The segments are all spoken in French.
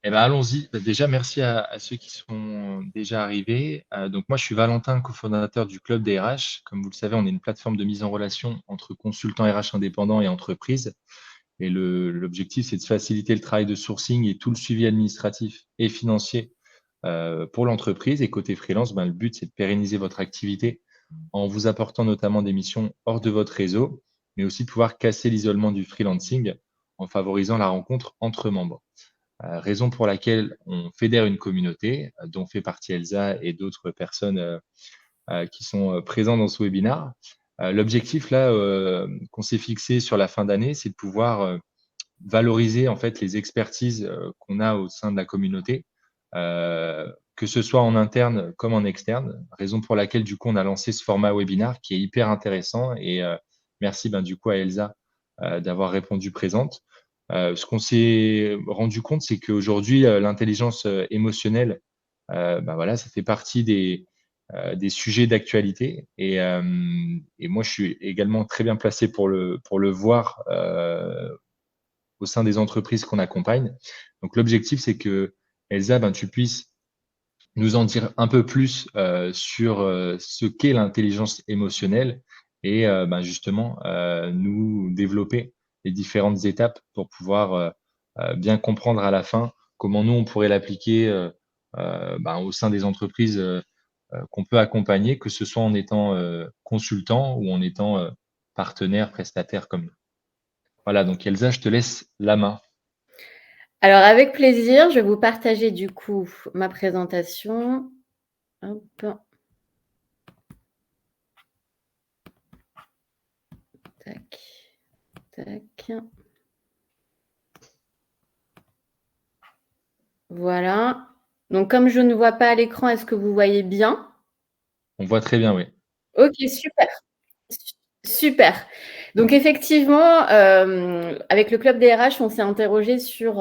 Eh ben, allons-y. Bah, déjà, merci à ceux qui sont déjà arrivés. Donc moi, je suis Valentin, cofondateur du Club des RH. Comme vous le savez, on est une plateforme de mise en relation entre consultants RH indépendants et entreprises. Et l'objectif, c'est de faciliter le travail de sourcing et tout le suivi administratif et financier pour l'entreprise. Et côté freelance, ben, le but, c'est de pérenniser votre activité en vous apportant notamment des missions hors de votre réseau, mais aussi de pouvoir casser l'isolement du freelancing en favorisant la rencontre entre membres. Raison pour laquelle on fédère une communauté, dont fait partie Elsa et d'autres personnes qui sont présents dans ce webinaire. L'objectif là qu'on s'est fixé sur la fin d'année, c'est de pouvoir valoriser en fait les expertises qu'on a au sein de la communauté, que ce soit en interne comme en externe. Raison pour laquelle du coup on a lancé ce format webinaire qui est hyper intéressant et merci ben, du coup à Elsa d'avoir répondu présente. Ce qu'on s'est rendu compte, c'est qu'aujourd'hui l'intelligence émotionnelle, ben voilà, ça fait partie des sujets d'actualité et moi je suis également très bien placé pour le voir au sein des entreprises qu'on accompagne. Donc l'objectif, c'est que Elsa, ben, tu puisses nous en dire un peu plus sur ce qu'est l'intelligence émotionnelle et ben, justement nous développer les différentes étapes pour pouvoir bien comprendre à la fin comment nous, on pourrait l'appliquer ben, au sein des entreprises qu'on peut accompagner, que ce soit en étant consultant ou en étant partenaire, prestataire comme nous. Voilà, donc Elsa, je te laisse la main. Alors avec plaisir, je vais vous partager du coup ma présentation. Hop. Tac, tac. Voilà. Donc comme je ne vois pas à l'écran, est-ce que vous voyez bien? On voit très bien, oui. OK, super. Super. Donc effectivement, avec le club des RH, on s'est interrogé sur,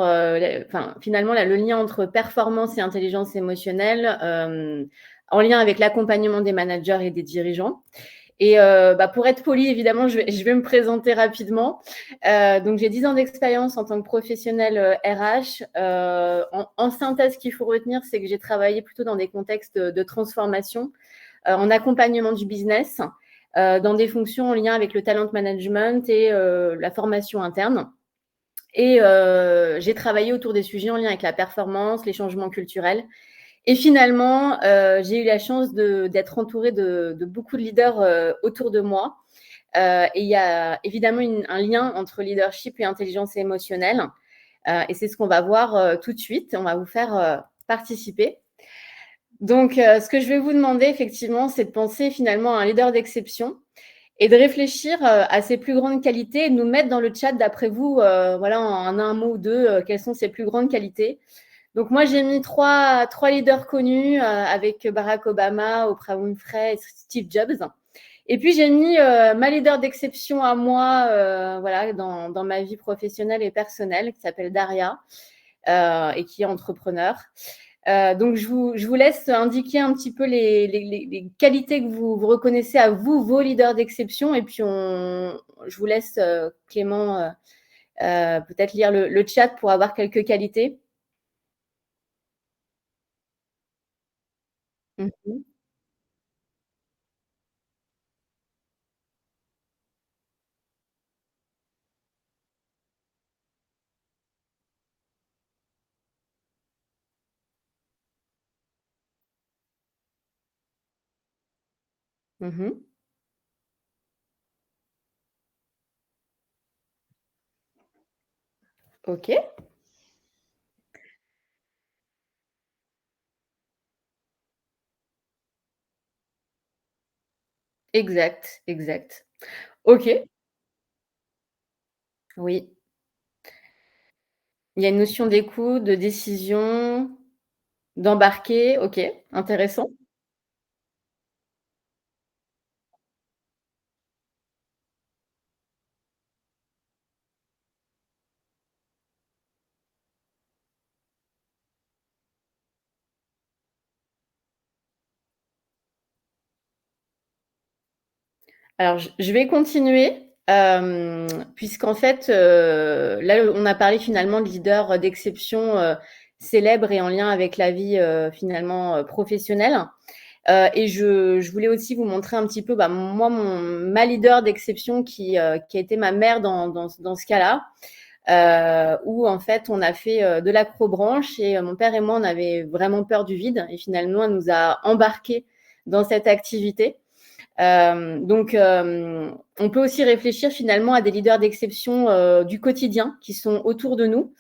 finalement le lien entre performance et intelligence émotionnelle, en lien avec l'accompagnement des managers et des dirigeants. Et pour être polie, évidemment, je vais me présenter rapidement. Donc j'ai 10 ans d'expérience en tant que professionnelle, RH. En synthèse, ce qu'il faut retenir, c'est que j'ai travaillé plutôt dans des contextes de transformation, en accompagnement du business, dans des fonctions en lien avec le talent management et la formation interne. Et j'ai travaillé autour des sujets en lien avec la performance, les changements culturels. Et finalement, j'ai eu la chance d'être entourée de beaucoup de leaders autour de moi. Et il y a évidemment un lien entre leadership et intelligence émotionnelle. Et c'est ce qu'on va voir tout de suite. On va vous faire participer. Donc, ce que je vais vous demander, effectivement, c'est de penser finalement à un leader d'exception et de réfléchir à ses plus grandes qualités et de nous mettre dans le chat, d'après vous, voilà, en un mot ou deux, quelles sont ses plus grandes qualités. Donc, moi, j'ai mis trois leaders connus avec Barack Obama, Oprah Winfrey et Steve Jobs. Et puis, j'ai mis ma leader d'exception à moi, voilà, dans ma vie professionnelle et personnelle, qui s'appelle Daria et qui est entrepreneur. Donc, je vous laisse indiquer un petit peu les qualités que vous reconnaissez à vous, vos leaders d'exception. Et puis, je vous laisse, Clément, peut-être lire le chat pour avoir quelques qualités. Mhm. Mhm. OK, exact, exact. OK, oui. Il y a une notion d'écoute, de décision, d'embarquer. OK, intéressant. Alors, je vais continuer, puisqu'en fait, là, on a parlé finalement de leader d'exception. célèbre et en lien avec la vie finalement professionnelle. Et je voulais aussi vous montrer un petit peu, moi, ma leader d'exception qui a été ma mère dans ce cas-là, où en fait on a fait de l'acrobranche et mon père et moi on avait vraiment peur du vide et finalement elle nous a embarqués dans cette activité. Donc on peut aussi réfléchir finalement à des leaders d'exception du quotidien qui sont autour de nous.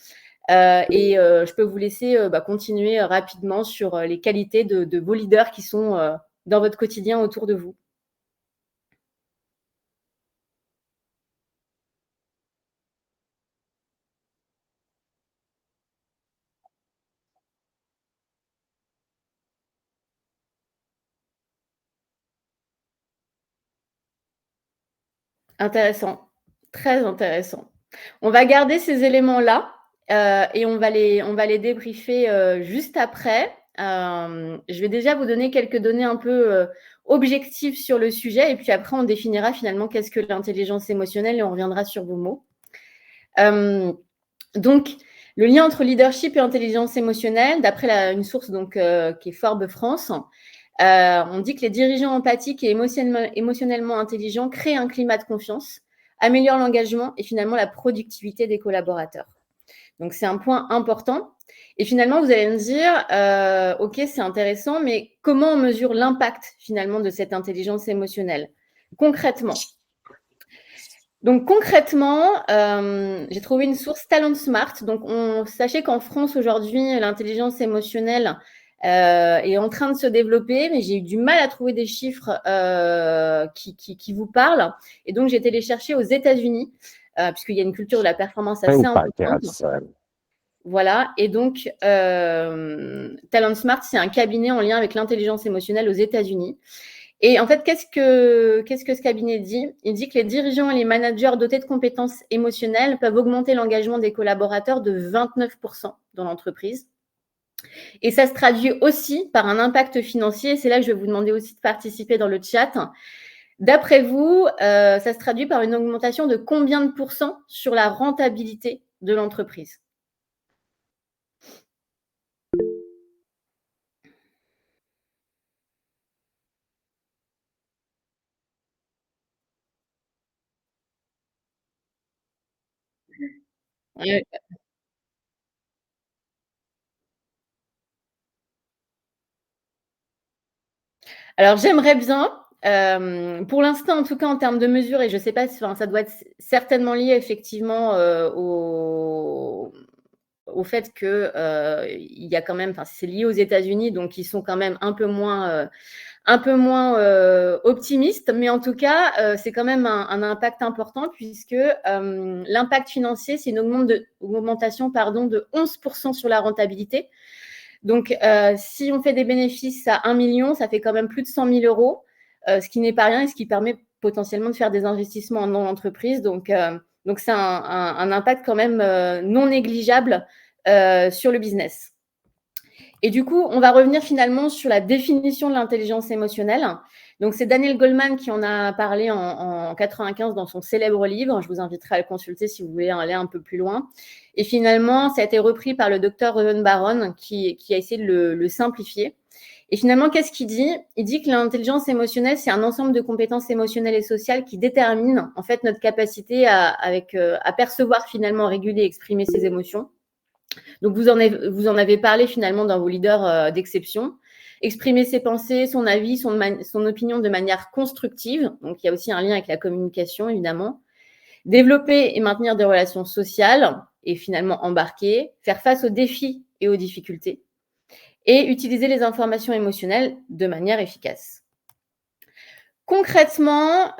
Et je peux vous laisser continuer rapidement sur les qualités de vos leaders qui sont dans votre quotidien autour de vous. Intéressant, très intéressant. On va garder ces éléments-là et on va les débriefer juste après. Je vais déjà vous donner quelques données un peu objectives sur le sujet et puis après on définira finalement qu'est-ce que l'intelligence émotionnelle et on reviendra sur vos mots. Donc, le lien entre leadership et intelligence émotionnelle, d'après une source qui est Forbes France, on dit que les dirigeants empathiques et émotionnellement intelligents créent un climat de confiance, améliorent l'engagement et finalement la productivité des collaborateurs. Donc, c'est un point important. Et finalement, vous allez me dire, OK, c'est intéressant, mais comment on mesure l'impact finalement de cette intelligence émotionnelle concrètement? Donc concrètement, j'ai trouvé une source Talent Smart. Donc sachez qu'en France aujourd'hui, l'intelligence émotionnelle est en train de se développer, mais j'ai eu du mal à trouver des chiffres qui vous parlent. Et donc j'ai été les chercher aux États-Unis, puisqu'il y a une culture de la performance assez importante. Voilà. Et donc Talent Smart, c'est un cabinet en lien avec l'intelligence émotionnelle aux États-Unis. Et en fait, qu'est-ce que ce cabinet dit? Il dit que les dirigeants et les managers dotés de compétences émotionnelles peuvent augmenter l'engagement des collaborateurs de 29% dans l'entreprise. Et ça se traduit aussi par un impact financier. C'est là que je vais vous demander aussi de participer dans le chat. D'après vous, ça se traduit par une augmentation de combien de pourcents sur la rentabilité de l'entreprise? Alors, j'aimerais bien, pour l'instant, en tout cas, en termes de mesures, et je ne sais pas, ça doit être certainement lié effectivement au fait que il y a quand même, c'est lié aux États-Unis, donc ils sont quand même un peu moins optimistes, mais en tout cas, c'est quand même un impact important puisque l'impact financier, c'est une augmentation de 11% sur la rentabilité. Donc, si on fait des bénéfices à 1 million, ça fait quand même plus de 100 000 euros, ce qui n'est pas rien et ce qui permet potentiellement de faire des investissements dans l'entreprise. Donc c'est un impact quand même non négligeable sur le business. Et du coup, on va revenir finalement sur la définition de l'intelligence émotionnelle. Donc, c'est Daniel Goleman qui en a parlé en 95 dans son célèbre livre. Je vous inviterai à le consulter si vous voulez aller un peu plus loin. Et finalement, ça a été repris par le docteur Reuven Baron qui a essayé de le simplifier. Et finalement, qu'est-ce qu'il dit? Il dit que l'intelligence émotionnelle, c'est un ensemble de compétences émotionnelles et sociales qui déterminent en fait notre capacité à percevoir finalement, réguler et exprimer ses émotions. Donc, vous en avez parlé finalement dans vos leaders d'exception. Exprimer ses pensées, son avis, son opinion de manière constructive. Donc, il y a aussi un lien avec la communication, évidemment. Développer et maintenir des relations sociales et finalement embarquer. Faire face aux défis et aux difficultés. Et utiliser les informations émotionnelles de manière efficace. Concrètement,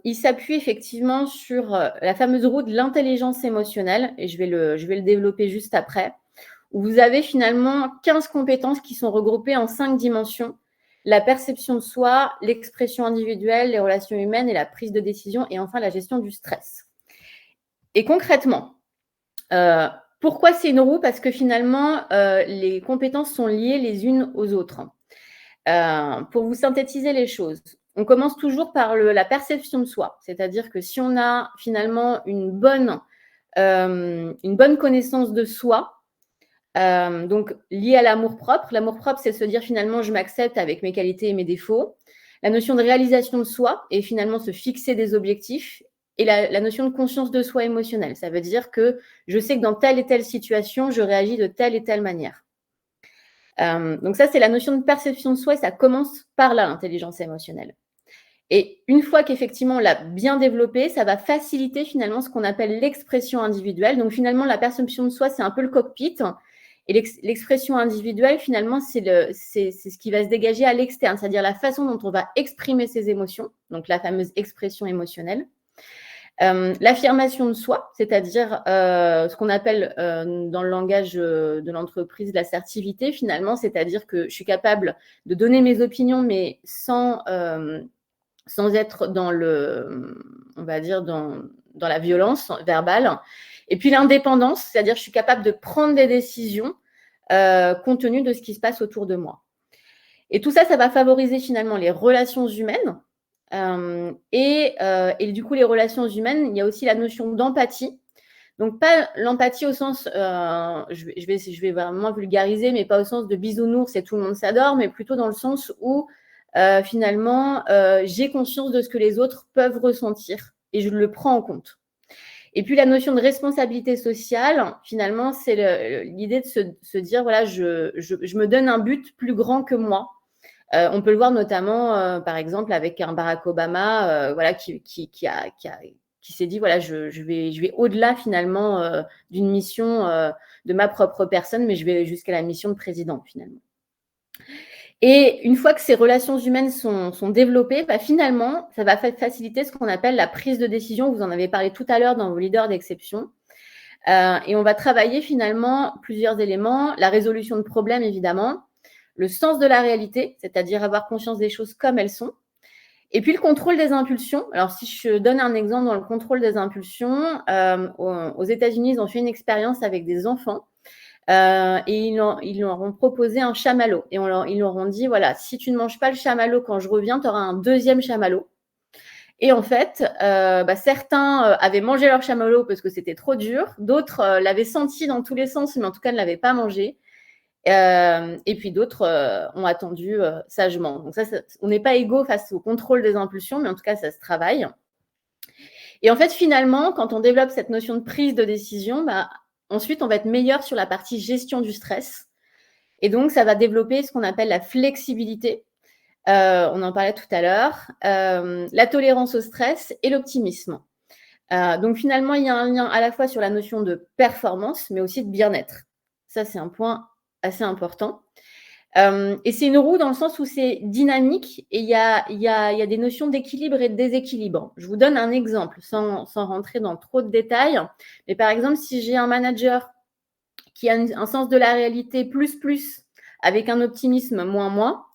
il s'appuie effectivement sur la fameuse roue de l'intelligence émotionnelle, et je vais le développer juste après, où vous avez finalement 15 compétences qui sont regroupées en 5 dimensions: la perception de soi, l'expression individuelle, les relations humaines et la prise de décision, et enfin la gestion du stress. Et concrètement, pourquoi c'est une roue? Parce que finalement, les compétences sont liées les unes aux autres. Pour vous synthétiser les choses, on commence toujours par la perception de soi, c'est-à-dire que si on a finalement une bonne connaissance de soi, Donc, lié à l'amour-propre. L'amour-propre, c'est se dire finalement, je m'accepte avec mes qualités et mes défauts. La notion de réalisation de soi et finalement se fixer des objectifs. Et la notion de conscience de soi émotionnelle. Ça veut dire que je sais que dans telle et telle situation, je réagis de telle et telle manière. Donc ça, c'est la notion de perception de soi et ça commence par là, l'intelligence émotionnelle. Et une fois qu'effectivement on l'a bien développé, ça va faciliter finalement ce qu'on appelle l'expression individuelle. Donc finalement, la perception de soi, c'est un peu le cockpit. Et l'expression individuelle, finalement, c'est ce qui va se dégager à l'externe, c'est-à-dire la façon dont on va exprimer ses émotions, donc la fameuse expression émotionnelle. L'affirmation de soi, c'est-à-dire ce qu'on appelle dans le langage de l'entreprise l'assertivité, finalement, c'est-à-dire que je suis capable de donner mes opinions, mais sans être dans on va dire, dans la violence verbale. Et puis l'indépendance, c'est-à-dire que je suis capable de prendre des décisions compte tenu de ce qui se passe autour de moi. Et tout ça, ça va favoriser finalement les relations humaines. Et du coup, les relations humaines, il y a aussi la notion d'empathie. Donc, pas l'empathie au sens, je vais vraiment vulgariser, mais pas au sens de bisounours et tout le monde s'adore, mais plutôt dans le sens où finalement, j'ai conscience de ce que les autres peuvent ressentir et je le prends en compte. Et puis, la notion de responsabilité sociale, finalement, c'est l'idée de se dire, voilà, je me donne un but plus grand que moi. On peut le voir notamment, par exemple, avec un Barack Obama, voilà, qui s'est dit, voilà, je vais au-delà finalement d'une mission de ma propre personne, mais je vais jusqu'à la mission de président finalement. Et une fois que ces relations humaines sont développées, bah, finalement, ça va faciliter ce qu'on appelle la prise de décision. Vous en avez parlé tout à l'heure dans vos leaders d'exception. Et on va travailler finalement plusieurs éléments. La résolution de problèmes, évidemment. Le sens de la réalité, c'est-à-dire avoir conscience des choses comme elles sont. Et puis le contrôle des impulsions. Alors, si je donne un exemple dans le contrôle des impulsions, aux États-Unis, ils ont fait une expérience avec des enfants. Et ils leur ont proposé un chamallow. Et ils leur ont dit, voilà, si tu ne manges pas le chamallow quand je reviens, tu auras un deuxième chamallow. Et en fait, certains avaient mangé leur chamallow parce que c'était trop dur. D'autres l'avaient senti dans tous les sens, mais en tout cas ne l'avaient pas mangé. Et puis d'autres ont attendu sagement. Donc ça, on n'est pas égaux face au contrôle des impulsions, mais en tout cas, ça se travaille. Et en fait, finalement, quand on développe cette notion de prise de décision, ensuite, on va être meilleur sur la partie gestion du stress. Et donc, ça va développer ce qu'on appelle la flexibilité. On en parlait tout à l'heure. La tolérance au stress et l'optimisme. Donc, finalement, il y a un lien à la fois sur la notion de performance, mais aussi de bien-être. Ça, c'est un point assez important. Et c'est une roue dans le sens où c'est dynamique et il y a des notions d'équilibre et de déséquilibre. Je vous donne un exemple sans rentrer dans trop de détails. Mais par exemple, si j'ai un manager qui a un sens de la réalité plus, avec un optimisme moins,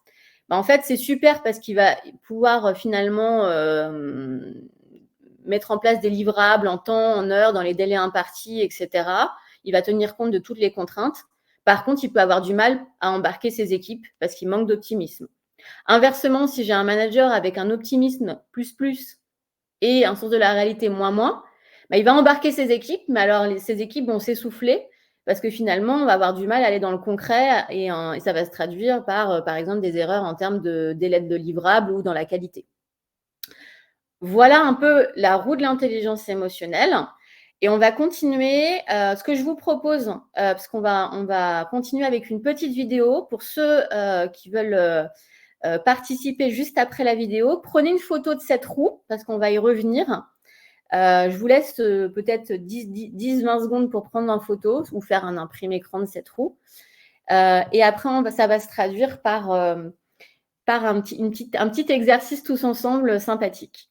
en fait, c'est super parce qu'il va pouvoir finalement mettre en place des livrables en temps, en heure, dans les délais impartis, etc. Il va tenir compte de toutes les contraintes. Par contre, il peut avoir du mal à embarquer ses équipes parce qu'il manque d'optimisme. Inversement, si j'ai un manager avec un optimisme plus et un sens de la réalité moins, il va embarquer ses équipes, mais alors ces équipes vont s'essouffler parce que finalement, on va avoir du mal à aller dans le concret et ça va se traduire par exemple, des erreurs en termes de délai de livrable ou dans la qualité. Voilà un peu la roue de l'intelligence émotionnelle. Et on va continuer. Ce que je vous propose, parce qu'on va continuer avec une petite vidéo pour ceux qui veulent participer juste après la vidéo. Prenez une photo de cette roue parce qu'on va y revenir. Je vous laisse peut-être 10-20 secondes pour prendre en photo ou faire un imprimé écran de cette roue. Et après, ça va se traduire par un petit exercice tous ensemble sympathique.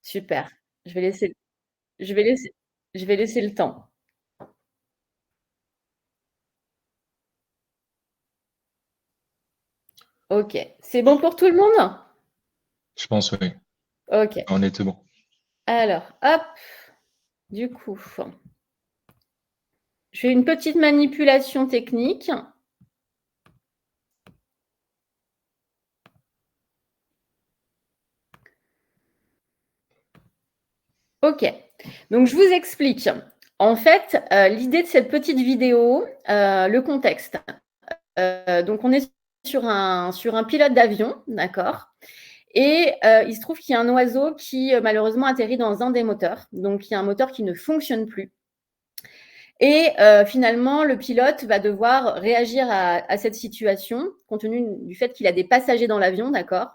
Super. Je vais laisser le temps. OK. C'est bon pour tout le monde? Je pense, oui. OK. On est tout bon. Alors, hop, du coup, je fais une petite manipulation technique. OK. Donc, je vous explique. En fait, l'idée de cette petite vidéo, le contexte. Donc, on est sur un pilote d'avion, d'accord? Et il se trouve qu'il y a un oiseau qui, malheureusement, atterrit dans un des moteurs. Donc, il y a un moteur qui ne fonctionne plus. Et finalement, le pilote va devoir réagir à cette situation, compte tenu du fait qu'il a des passagers dans l'avion, d'accord?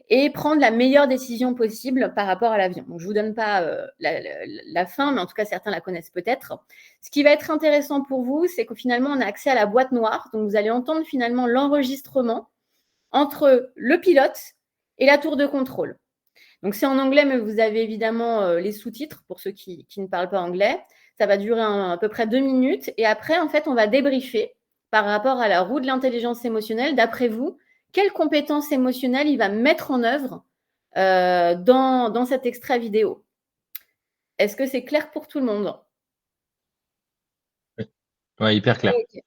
Et prendre la meilleure décision possible par rapport à l'avion. Donc, je ne vous donne pas la fin, mais en tout cas, certains la connaissent peut-être. Ce qui va être intéressant pour vous, c'est que finalement, on a accès à la boîte noire. Donc, vous allez entendre finalement l'enregistrement entre le pilote et la tour de contrôle. Donc, c'est en anglais, mais vous avez évidemment les sous-titres pour ceux qui ne parlent pas anglais. Ça va durer à peu près 2 minutes. Et après, en fait, on va débriefer par rapport à la roue de l'intelligence émotionnelle. D'après vous, quelles compétences émotionnelles il va mettre en œuvre dans cet extrait vidéo? Est-ce que c'est clair pour tout le monde? Oui. Ouais, hyper clair. OK.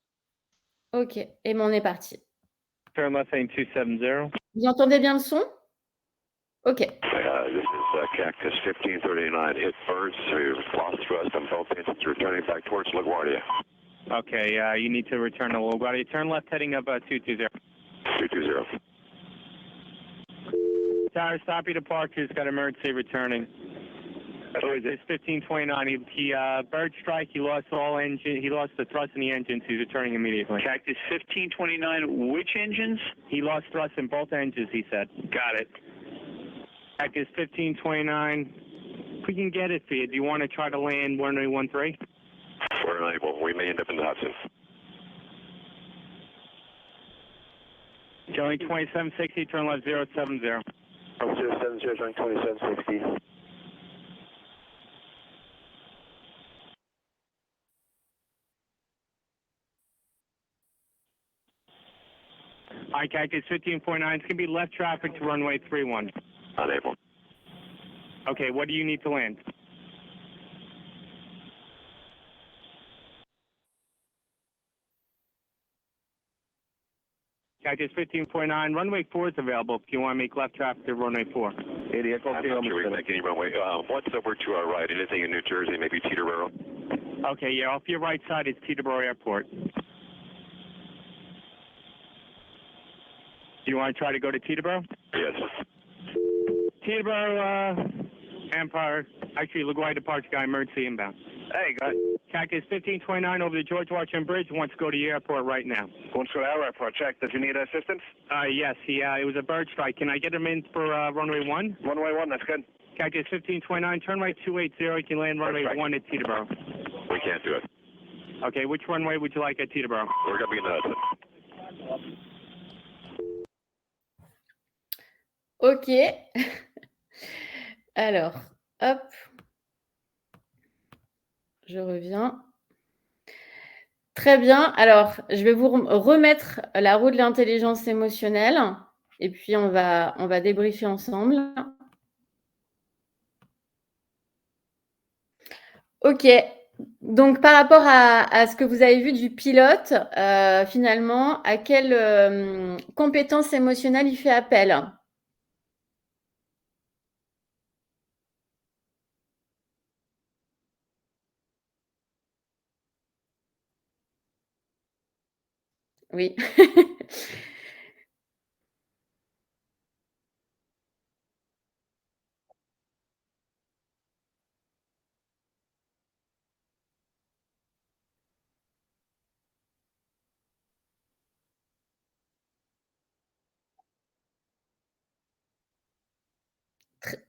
OK. Et bien, on est parti. Turn left heading 270. Vous entendez bien le son? OK. This is Cactus 1539. Hit birds. We've lost thrust on both engines. Returning back towards LaGuardia. Okay, you need to return to LaGuardia. Turn left heading up 220. 220. Tower, stop your departures. Got emergency returning. It's 1529. He bird strike. He lost all engine. He lost the thrust in the engines. He's returning immediately. Cactus 1529. Which engines? He lost thrust in both engines. He said. Got it. Cactus 1529. If we can get it for you, do you want to try to land 1013? We're unable. We may end up in the Hudson. Johnny 2760. Turn left 070. 070. Johnny 2760. Hi, Cactus 15.9. It's going to be left traffic to runway 31. Unable. Okay, what do you need to land? Cactus 15.9. Runway 4 is available if you want to make left traffic to runway 4. Idiot. I'm not sure we can make any runway. What's over to our right? Anything in New Jersey? Maybe Teterboro? Okay, yeah, off your right side is Teterboro Airport. Do you want to try to go to Teterboro? Yes. Teterboro, Empire. Actually, LaGuardia departure guy, emergency inbound. Hey, guys. Cactus 1529 over the George Washington Bridge. Wants to go to the airport right now. Wants to go to our airport. Check. Does he need assistance? Yes, it was a bird strike. Can I get him in for runway 1? Runway 1, that's good. Cactus 1529, turn right 280. You can land runway 1 at Teterboro. We can't do it. Okay, which runway would you like at Teterboro? We're going to be in the Hudson. OK. Alors, hop. Je reviens. Très bien. Alors, je vais vous remettre la roue de l'intelligence émotionnelle et puis on va débriefer ensemble. OK. Donc, par rapport à ce que vous avez vu du pilote, finalement, à quelle compétence émotionnelle il fait appel? Oui.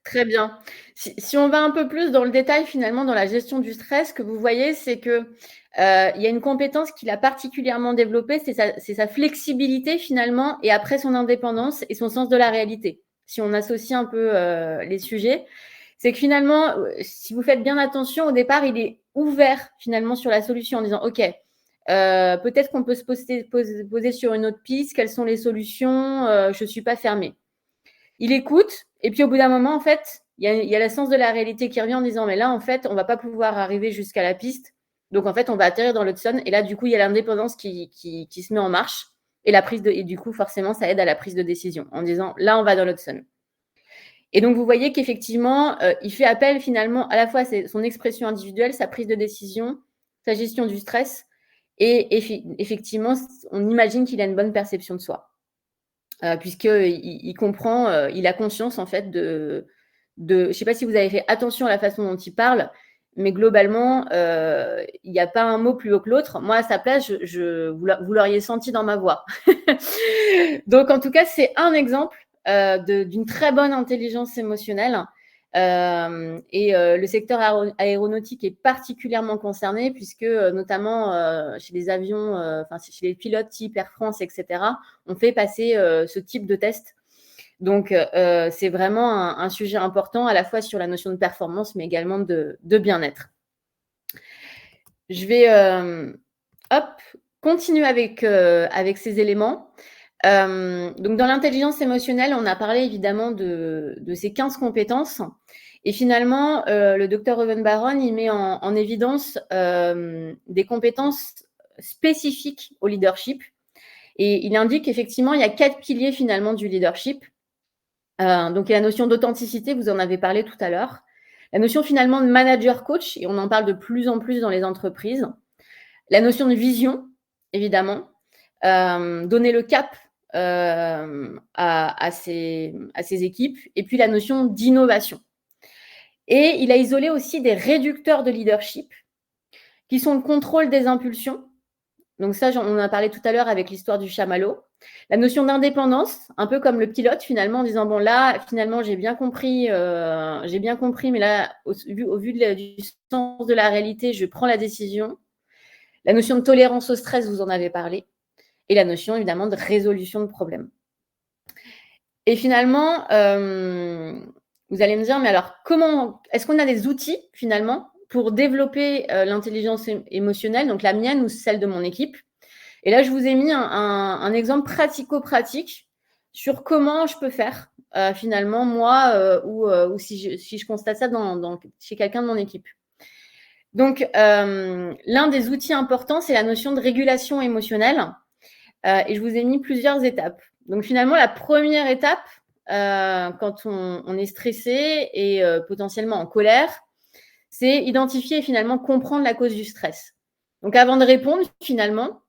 Très bien. Si on va un peu plus dans le détail, finalement, dans la gestion du stress, ce que vous voyez, c'est que, il y a une compétence qu'il a particulièrement développée, c'est sa flexibilité finalement et après son indépendance et son sens de la réalité. Si on associe un peu, les sujets, c'est que finalement, si vous faites bien attention, au départ, il est ouvert finalement sur la solution en disant: «OK, peut-être qu'on peut se poser sur une autre piste. Quelles sont les solutions? Je suis pas fermé». Il écoute et puis au bout d'un moment, en fait, il y a le sens de la réalité qui revient en disant: «Mais là, en fait, on va pas pouvoir arriver jusqu'à la piste. Donc en fait, on va atterrir dans l'Hudson» et là, du coup, il y a l'indépendance qui se met en marche et du coup, forcément, ça aide à la prise de décision en disant: «Là, on va dans l'Hudson». Et donc, vous voyez qu'effectivement, il fait appel finalement à la fois à son expression individuelle, sa prise de décision, sa gestion du stress, et effectivement, on imagine qu'il a une bonne perception de soi, puisqu'il comprend, il a conscience en fait de je ne sais pas si vous avez fait attention à la façon dont il parle, mais globalement, il n'y a pas un mot plus haut que l'autre. Moi, à sa place, vous l'auriez senti dans ma voix. Donc, en tout cas, c'est un exemple d'une très bonne intelligence émotionnelle. Le secteur aéronautique est particulièrement concerné puisque notamment chez les avions, chez les pilotes type Air France, etc., on fait passer ce type de test. Donc, c'est vraiment un sujet important à la fois sur la notion de performance, mais également de bien-être. Je vais continuer avec ces éléments. Donc, dans l'intelligence émotionnelle, on a parlé évidemment de ces 15 compétences. Et finalement, le docteur Reuven-Baron, il met en évidence des compétences spécifiques au leadership. Et il indique qu'effectivement, il y a 4 piliers finalement du leadership. Donc, il y a la notion d'authenticité, vous en avez parlé tout à l'heure. La notion finalement de manager-coach, et on en parle de plus en plus dans les entreprises. La notion de vision, évidemment. Donner le cap à ses équipes. Et puis, la notion d'innovation. Et il a isolé aussi des réducteurs de leadership qui sont le contrôle des impulsions. Donc ça, on en a parlé tout à l'heure avec l'histoire du chamallow. La notion d'indépendance, un peu comme le pilote finalement, en disant bon là, finalement, j'ai bien compris, mais là, au vu du sens de la réalité, je prends la décision. La notion de tolérance au stress, vous en avez parlé. Et la notion évidemment de résolution de problèmes. Et finalement, vous allez me dire, mais alors comment est-ce qu'on a des outils finalement pour développer l'intelligence émotionnelle, donc la mienne ou celle de mon équipe? Et là, je vous ai mis un exemple pratico-pratique sur comment je peux faire finalement, moi, ou si je constate ça chez quelqu'un de mon équipe. Donc, l'un des outils importants, c'est la notion de régulation émotionnelle. Et je vous ai mis plusieurs étapes. Donc, finalement, la première étape, quand on est stressé et potentiellement en colère, c'est identifier et finalement comprendre la cause du stress. Donc, avant de répondre, finalement,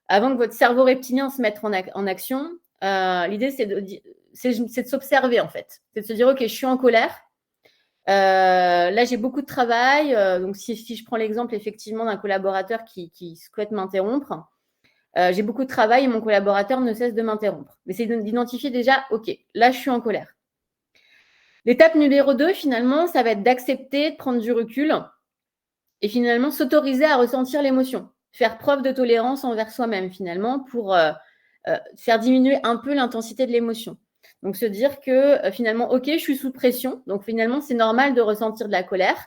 avant que votre cerveau reptilien se mette en action, l'idée, c'est de s'observer, en fait. C'est de se dire, OK, je suis en colère. Là, j'ai beaucoup de travail. Donc, si je prends l'exemple, effectivement, d'un collaborateur qui souhaite m'interrompre, j'ai beaucoup de travail et mon collaborateur ne cesse de m'interrompre. Mais c'est d'identifier déjà, OK, là, je suis en colère. L'étape numéro 2, finalement, ça va être d'accepter, de prendre du recul et finalement s'autoriser à ressentir l'émotion. Faire preuve de tolérance envers soi-même, finalement, pour faire diminuer un peu l'intensité de l'émotion. Donc, se dire que finalement, OK, je suis sous pression. Donc, finalement, c'est normal de ressentir de la colère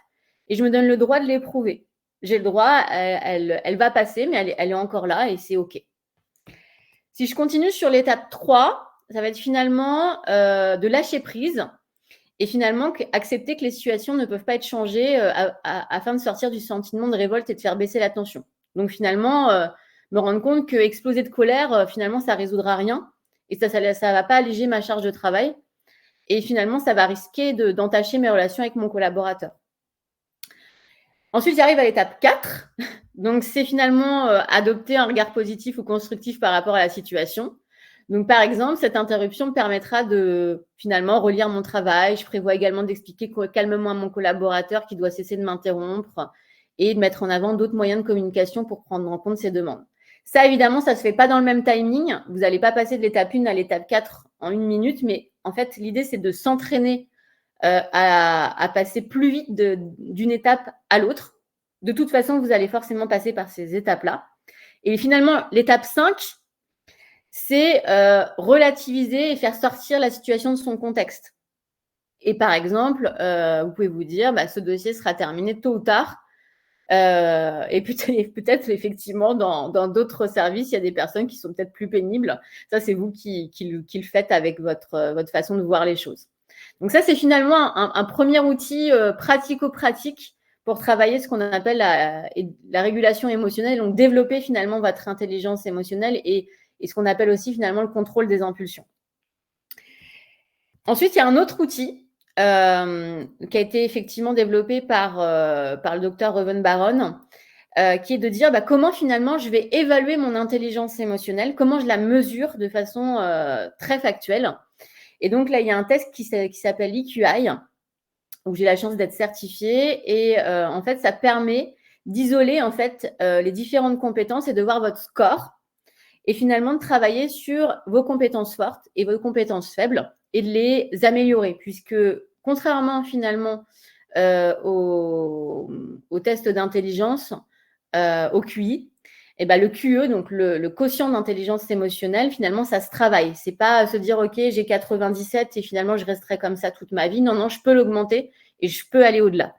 et je me donne le droit de l'éprouver. J'ai le droit, elle va passer, mais elle est encore là et c'est OK. Si je continue sur l'étape 3, ça va être finalement de lâcher prise et finalement accepter que les situations ne peuvent pas être changées afin de sortir du sentiment de révolte et de faire baisser la tension. Donc finalement, me rendre compte que exploser de colère, finalement, ça ne résoudra rien et ça ne va pas alléger ma charge de travail. Et finalement, ça va risquer d'entacher mes relations avec mon collaborateur. Ensuite, j'arrive à l'étape 4. Donc, c'est finalement adopter un regard positif ou constructif par rapport à la situation. Donc, par exemple, cette interruption me permettra de finalement relire mon travail. Je prévois également d'expliquer calmement à mon collaborateur qu'il doit cesser de m'interrompre et de mettre en avant d'autres moyens de communication pour prendre en compte ses demandes. Ça, évidemment, ça ne se fait pas dans le même timing. Vous n'allez pas passer de l'étape 1 à l'étape 4 en 1 minute, mais en fait, l'idée, c'est de s'entraîner à passer plus vite d'une étape à l'autre. De toute façon, vous allez forcément passer par ces étapes-là. Et finalement, l'étape 5, c'est relativiser et faire sortir la situation de son contexte. Et par exemple, vous pouvez vous dire, ce dossier sera terminé tôt ou tard. Et peut-être effectivement, dans d'autres services, il y a des personnes qui sont peut-être plus pénibles. Ça, c'est vous qui le faites avec votre façon de voir les choses. Donc ça, c'est finalement un premier outil pratico-pratique pour travailler ce qu'on appelle la régulation émotionnelle, donc développer finalement votre intelligence émotionnelle et ce qu'on appelle aussi finalement le contrôle des impulsions. Ensuite, il y a un autre outil qui a été effectivement développé par le docteur Reuven Baron, qui est de dire comment finalement je vais évaluer mon intelligence émotionnelle, comment je la mesure de façon très factuelle. Et donc là, il y a un test qui s'appelle EQI, où j'ai la chance d'être certifiée. Et en fait, ça permet d'isoler en fait les différentes compétences et de voir votre score. Et finalement, de travailler sur vos compétences fortes et vos compétences faibles et de les améliorer. Puisque contrairement finalement au test d'intelligence, au QI, et le QE, donc le quotient d'intelligence émotionnelle, finalement, ça se travaille. C'est pas se dire, OK, j'ai 97 et finalement, je resterai comme ça toute ma vie. Non, non, je peux l'augmenter et je peux aller au-delà.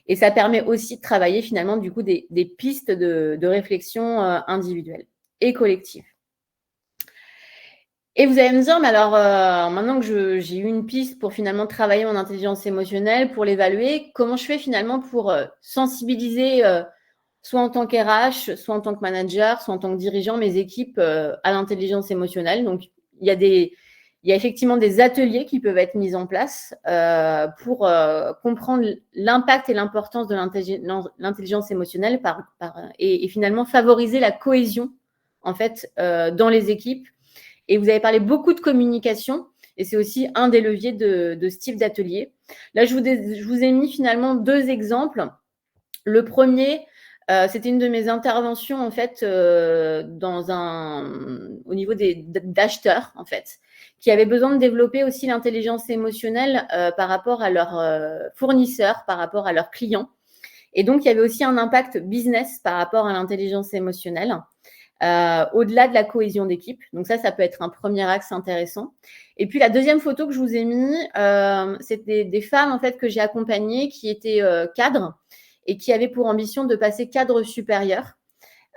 Et ça permet aussi de travailler finalement, du coup, des pistes de réflexion individuelle et collective. Et vous allez me dire, mais alors, maintenant que j'ai eu une piste pour finalement travailler mon intelligence émotionnelle, pour l'évaluer, comment je fais finalement pour sensibiliser soit en tant qu'RH, soit en tant que manager, soit en tant que dirigeant, mes équipes à l'intelligence émotionnelle. Donc, il y a effectivement des ateliers qui peuvent être mis en place pour comprendre l'impact et l'importance de l'intelligence émotionnelle et finalement favoriser la cohésion en fait dans les équipes. Et vous avez parlé beaucoup de communication et c'est aussi un des leviers de ce type d'atelier. Là, je vous ai mis finalement 2 exemples. Le premier, c'était une de mes interventions en fait au niveau d'acheteurs en fait, qui avaient besoin de développer aussi l'intelligence émotionnelle par rapport à leurs fournisseurs, par rapport à leurs clients. Et donc, il y avait aussi un impact business par rapport à l'intelligence émotionnelle, au-delà de la cohésion d'équipe. Donc ça peut être un premier axe intéressant. Et puis, la deuxième photo que je vous ai mis, c'est des femmes en fait que j'ai accompagnées qui étaient cadres et qui avaient pour ambition de passer cadre supérieur.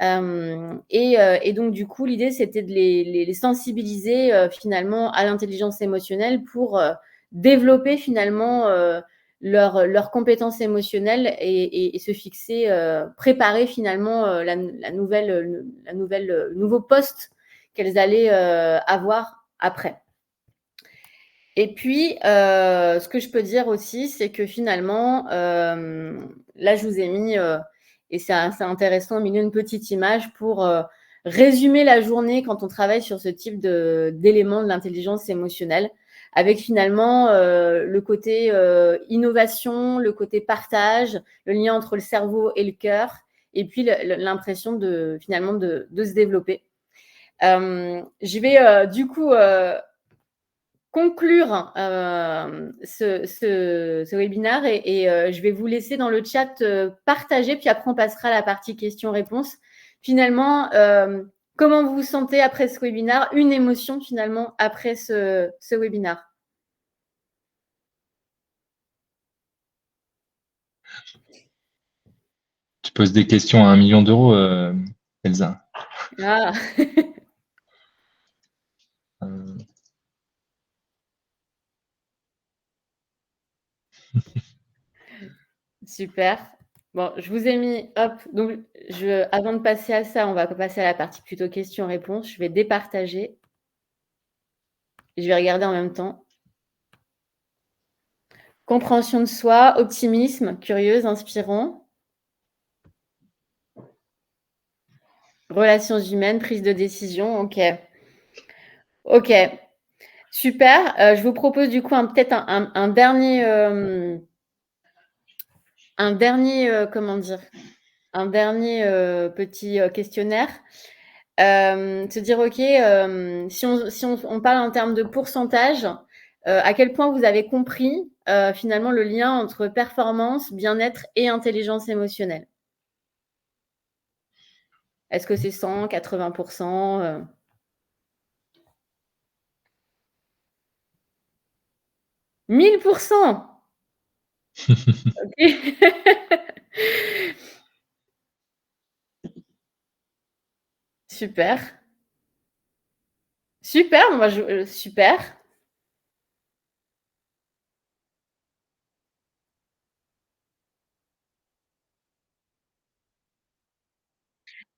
Et donc, du coup, l'idée, c'était de les sensibiliser finalement à l'intelligence émotionnelle pour développer finalement leurs compétences émotionnelles et se fixer, préparer finalement le nouveau poste qu'elles allaient avoir après. Et puis, ce que je peux dire aussi, c'est que finalement, là, je vous ai mis, et c'est intéressant, au milieu une petite image pour résumer la journée quand on travaille sur ce type d'éléments de l'intelligence émotionnelle, avec finalement le côté innovation, le côté partage, le lien entre le cerveau et le cœur, et puis l'impression finalement de se développer. Je vais du coup conclure ce webinaire et je vais vous laisser dans le chat partager, puis après on passera à la partie questions-réponses. Finalement, comment vous vous sentez après ce webinaire? Une émotion finalement après ce webinaire? Tu poses des questions à 1 million d'euros, Elsa. Ah. Super. Bon, je vous ai mis, hop, donc avant de passer à ça, on va passer à la partie plutôt questions-réponses. Je vais départager. Je vais regarder en même temps. Compréhension de soi, optimisme, curieuse, inspirant. Relations humaines, prise de décision, ok. Ok, super. Je vous propose du coup peut-être un dernier, comment dire, un dernier petit questionnaire. Se dire, ok, si on parle en termes de pourcentage, à quel point vous avez compris finalement le lien entre performance, bien-être et intelligence émotionnelle? Est-ce que c'est 100, 80%? 1000%! OK. Super. Super, moi super.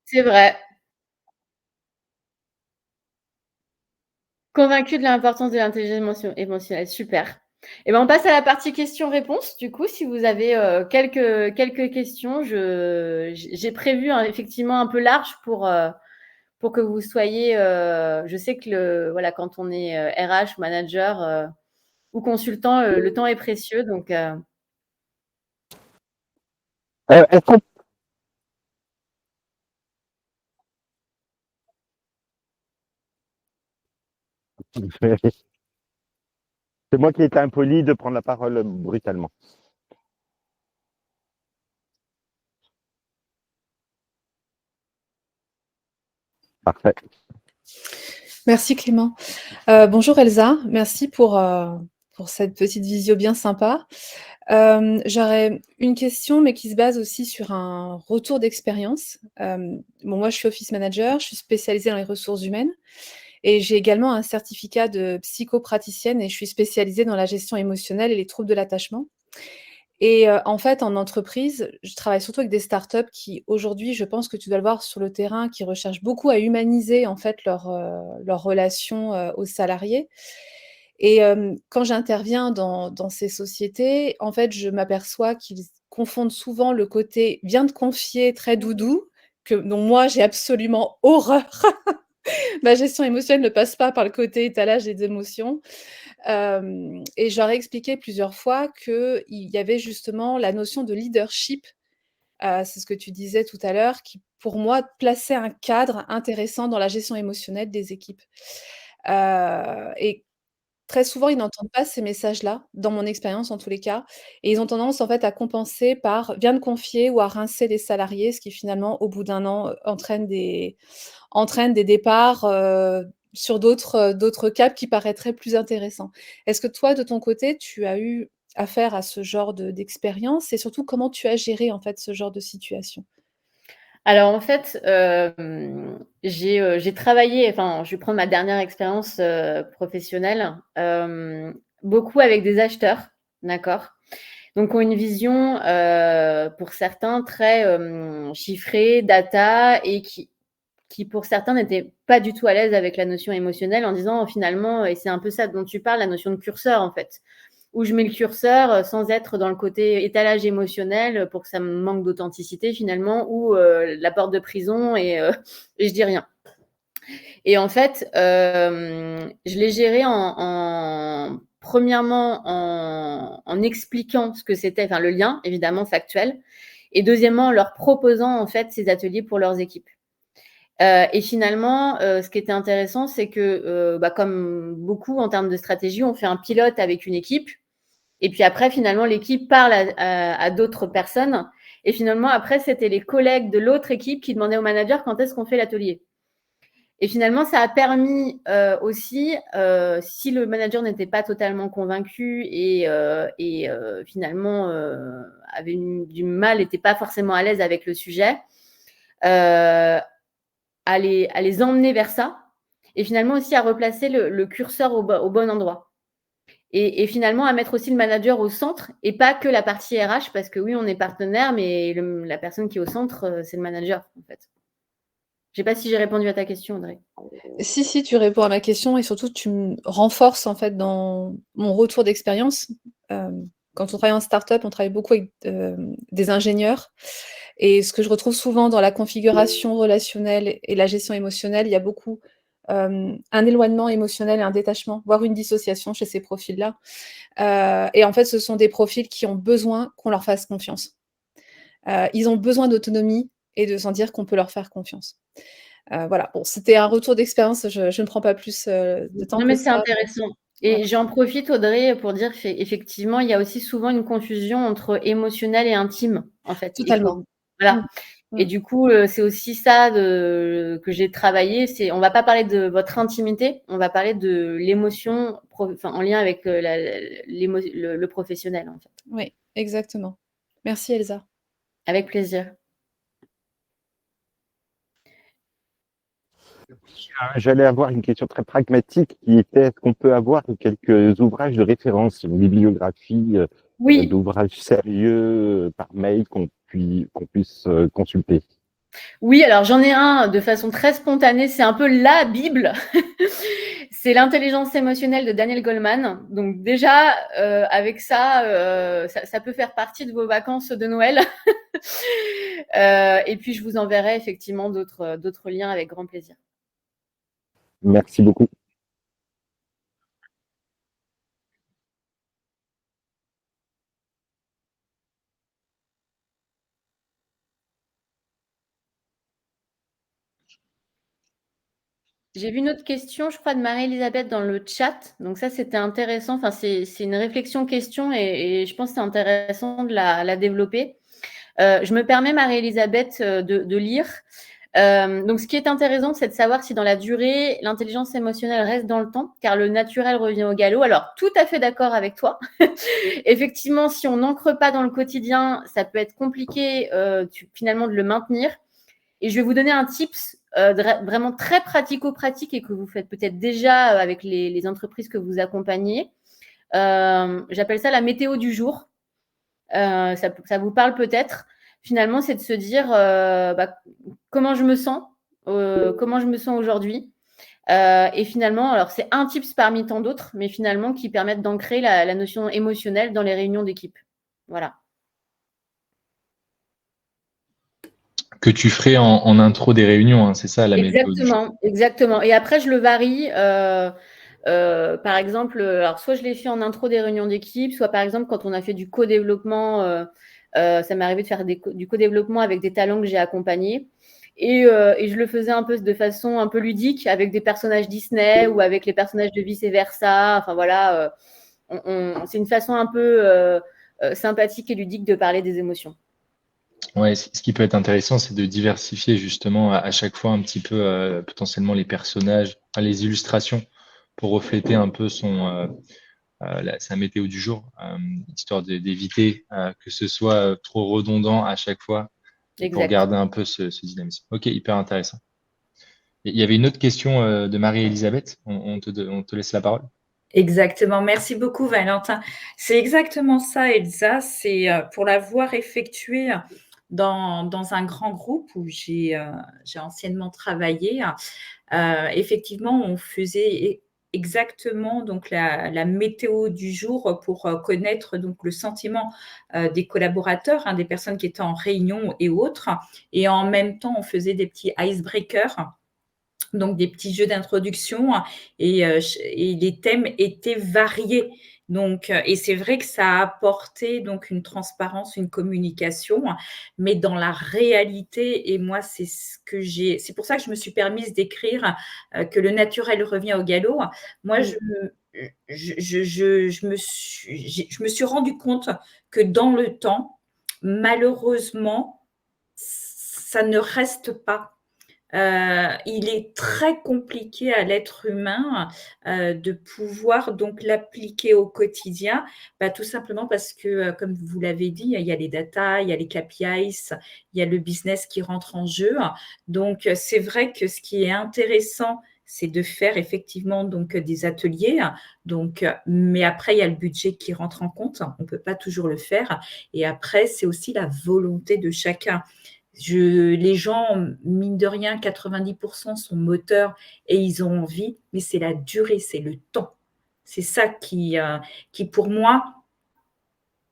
C'est vrai. Convaincue de l'importance de l'intelligence émotionnelle, super. Et ben, on passe à la partie questions-réponses. Du coup, si vous avez quelques questions, j'ai prévu effectivement un peu large pour que vous soyez. Je sais que voilà, quand on est RH, manager ou consultant, le temps est précieux. Donc, Est-ce qu'on C'est moi qui ai été impoli de prendre la parole brutalement. Parfait. Merci Clément. Bonjour Elsa, merci pour cette petite visio bien sympa. J'aurais une question, mais qui se base aussi sur un retour d'expérience. Moi, je suis office manager, je suis spécialisée dans les ressources humaines et j'ai également un certificat de psychopraticienne et je suis spécialisée dans la gestion émotionnelle et les troubles de l'attachement. Et en fait, en entreprise, je travaille surtout avec des startups qui, aujourd'hui, je pense que tu dois le voir sur le terrain, qui recherchent beaucoup à humaniser, en fait, leur relation, aux salariés. Et quand j'interviens dans ces sociétés, en fait, je m'aperçois qu'ils confondent souvent le côté bien de confier, très doudou, dont moi j'ai absolument horreur. Ma gestion émotionnelle ne passe pas par le côté étalage des émotions. Et je leur ai expliqué plusieurs fois qu'il y avait justement la notion de leadership, c'est ce que tu disais tout à l'heure, qui pour moi plaçait un cadre intéressant dans la gestion émotionnelle des équipes. Et très souvent, ils n'entendent pas ces messages-là, dans mon expérience en tous les cas, et ils ont tendance en fait à compenser par: «Viens de confier» ou à rincer les salariés, ce qui finalement, au bout d'un an, entraîne des départs, sur d'autres caps qui paraîtraient plus intéressants. Est-ce que toi, de ton côté, tu as eu affaire à ce genre d'expérience et surtout comment tu as géré, en fait, ce genre de situation? alors en fait, j'ai travaillé, enfin, je vais prendre ma dernière expérience professionnelle, beaucoup avec des acheteurs, d'accord. Donc, ont une vision, pour certains très chiffrée, data, et qui pour certains n'étaient pas du tout à l'aise avec la notion émotionnelle, en disant finalement, et c'est un peu ça dont tu parles, la notion de curseur en fait, où je mets le curseur sans être dans le côté étalage émotionnel pour que ça me manque d'authenticité finalement, ou la porte de prison et je dis rien. Et en fait, je l'ai géré premièrement en expliquant ce que c'était, enfin le lien évidemment factuel, et deuxièmement en leur proposant en fait ces ateliers pour leurs équipes. Et finalement, ce qui était intéressant, c'est que, comme beaucoup en termes de stratégie, on fait un pilote avec une équipe, et puis après, finalement, l'équipe parle à d'autres personnes. Et finalement, après, c'était les collègues de l'autre équipe qui demandaient au manager quand est-ce qu'on fait l'atelier. Et finalement, ça a permis aussi, si le manager n'était pas totalement convaincu et finalement avait du mal, n'était pas forcément à l'aise avec le sujet, à les emmener vers ça, et finalement aussi à replacer le curseur au bon endroit. Et finalement à mettre aussi le manager au centre et pas que la partie RH, parce que oui, on est partenaire, mais la personne qui est au centre, c'est le manager en fait. Je ne sais pas si j'ai répondu à ta question, Audrey. Si, tu réponds à ma question et surtout tu me renforces en fait dans mon retour d'expérience. Quand on travaille en start-up, on travaille beaucoup avec des ingénieurs, et ce que je retrouve souvent dans la configuration relationnelle et la gestion émotionnelle, il y a beaucoup un éloignement émotionnel et un détachement, voire une dissociation chez ces profils-là. Et en fait, ce sont des profils qui ont besoin qu'on leur fasse confiance. Ils ont besoin d'autonomie et de sentir qu'on peut leur faire confiance. Voilà, bon, c'était un retour d'expérience, je ne prends pas plus de temps Non, que mais c'est ça. intéressant. Et Voilà. j'en profite, Audrey, pour dire qu'effectivement, il y a aussi souvent une confusion entre émotionnel et intime, en fait. Totalement. Voilà. Mmh. Et du coup, c'est aussi ça que j'ai travaillé. On va pas parler de votre intimité, on va parler de l'émotion, en lien avec le professionnel, en fait. Oui, exactement. Merci Elsa. Avec plaisir. J'allais avoir une question très pragmatique qui était: est-ce qu'on peut avoir quelques ouvrages de référence, une bibliographie Oui. d'ouvrages sérieux par mail qu'on puisse consulter? Oui, alors j'en ai un de façon très spontanée, c'est un peu la Bible. C'est l'intelligence émotionnelle de Daniel Goleman. Donc déjà, avec ça, ça peut faire partie de vos vacances de Noël. Et puis je vous enverrai effectivement d'autres liens avec grand plaisir. Merci beaucoup. J'ai vu une autre question, je crois, de Marie-Elisabeth dans le chat. Donc ça, c'était intéressant. Enfin, c'est une réflexion-question et je pense que c'est intéressant de la développer. Je me permets, Marie-Elisabeth, de lire. Donc, ce qui est intéressant, c'est de savoir si dans la durée, l'intelligence émotionnelle reste dans le temps, car le naturel revient au galop. Alors, tout à fait d'accord avec toi. Effectivement, si on n'ancre pas dans le quotidien, ça peut être compliqué finalement de le maintenir. Et je vais vous donner un tips vraiment très pratico-pratique et que vous faites peut-être déjà avec les entreprises que vous accompagnez. J'appelle ça la météo du jour. Ça vous parle peut-être. Finalement, c'est de se dire comment je me sens aujourd'hui. Et finalement, alors c'est un tips parmi tant d'autres, mais finalement qui permettent d'ancrer la notion émotionnelle dans les réunions d'équipe. Voilà. Que tu ferais en intro des réunions, hein, c'est ça la météo du jour. Exactement. Et après, je le varie. Par exemple, alors soit je l'ai fait en intro des réunions d'équipe, soit par exemple quand on a fait du co-développement, ça m'est arrivé de faire du co-développement avec des talents que j'ai accompagnés. Et je le faisais un peu de façon un peu ludique avec des personnages Disney ou avec les personnages de vice-versa. Enfin voilà, c'est une façon un peu sympathique et ludique de parler des émotions. Ouais, ce qui peut être intéressant, c'est de diversifier justement à chaque fois un petit peu potentiellement les personnages, les illustrations pour refléter un peu sa météo du jour, histoire d'éviter que ce soit trop redondant à chaque fois et pour Exact. garder un peu ce dynamisme. Ok, hyper intéressant. Il y avait une autre question de Marie-Elisabeth. On te laisse la parole. Exactement. Merci beaucoup, Valentin. C'est exactement ça, Elsa. C'est pour l'avoir effectué dans un grand groupe où j'ai anciennement travaillé. Effectivement, on faisait exactement donc la météo du jour pour connaître donc le sentiment des collaborateurs, des personnes qui étaient en réunion et autres. Et en même temps, on faisait des petits icebreakers. Donc des petits jeux d'introduction et les thèmes étaient variés. Donc et c'est vrai que ça a apporté donc une transparence, une communication, mais dans la réalité et moi c'est pour ça que je me suis permise d'écrire que le naturel revient au galop. Moi je me suis rendu compte que dans le temps, malheureusement, ça ne reste pas. Il est très compliqué à l'être humain de pouvoir donc l'appliquer au quotidien, tout simplement parce que, comme vous l'avez dit, il y a les data, il y a les KPIs, il y a le business qui rentre en jeu. Donc, c'est vrai que ce qui est intéressant, c'est de faire effectivement donc des ateliers. Donc, mais après, il y a le budget qui rentre en compte. On ne peut pas toujours le faire. Et après, c'est aussi la volonté de chacun. Les gens, mine de rien, 90% sont moteurs et ils ont envie, mais c'est la durée, c'est le temps. C'est ça qui pour moi,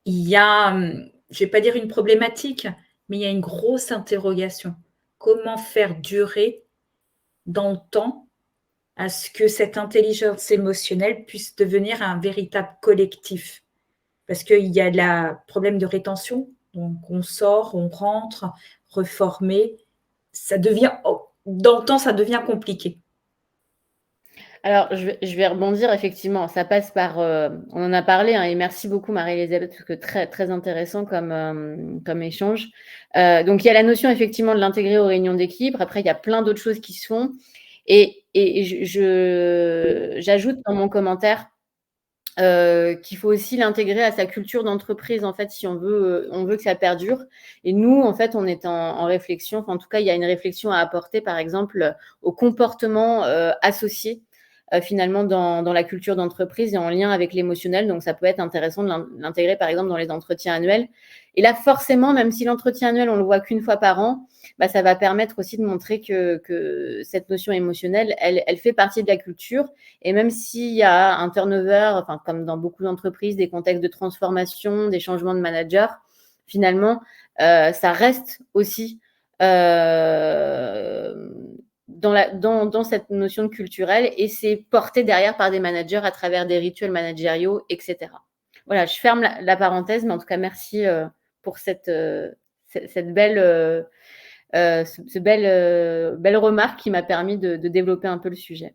il y a, je ne vais pas dire une problématique, mais il y a une grosse interrogation. Comment faire durer dans le temps à ce que cette intelligence émotionnelle puisse devenir un véritable collectif? Parce qu'il y a le problème de rétention, donc on sort, on rentre, reformer, ça devient, dans le temps, ça devient compliqué. Alors, je vais rebondir, effectivement, ça passe par, on en a parlé, et merci beaucoup Marie-Elisabeth, parce que très, très intéressant comme échange. Donc, il y a la notion, effectivement, de l'intégrer aux réunions d'équipe. Après, il y a plein d'autres choses qui se font. Et j'ajoute dans mon commentaire qu'il faut aussi l'intégrer à sa culture d'entreprise, en fait, si on veut que ça perdure. Et nous, en fait, on est en réflexion, enfin, en tout cas, il y a une réflexion à apporter, par exemple, au comportement associé finalement dans la culture d'entreprise et en lien avec l'émotionnel. Donc, ça peut être intéressant de l'intégrer, par exemple, dans les entretiens annuels. Et là, forcément, même si l'entretien annuel, on le voit qu'une fois par an, ça va permettre aussi de montrer que cette notion émotionnelle, elle fait partie de la culture. Et même s'il y a un turnover, enfin, comme dans beaucoup d'entreprises, des contextes de transformation, des changements de manager, finalement, ça reste aussi dans cette notion de culturelle et c'est porté derrière par des managers à travers des rituels managériaux, etc. Voilà, je ferme la parenthèse, mais en tout cas, merci pour cette belle remarque qui m'a permis de développer un peu le sujet.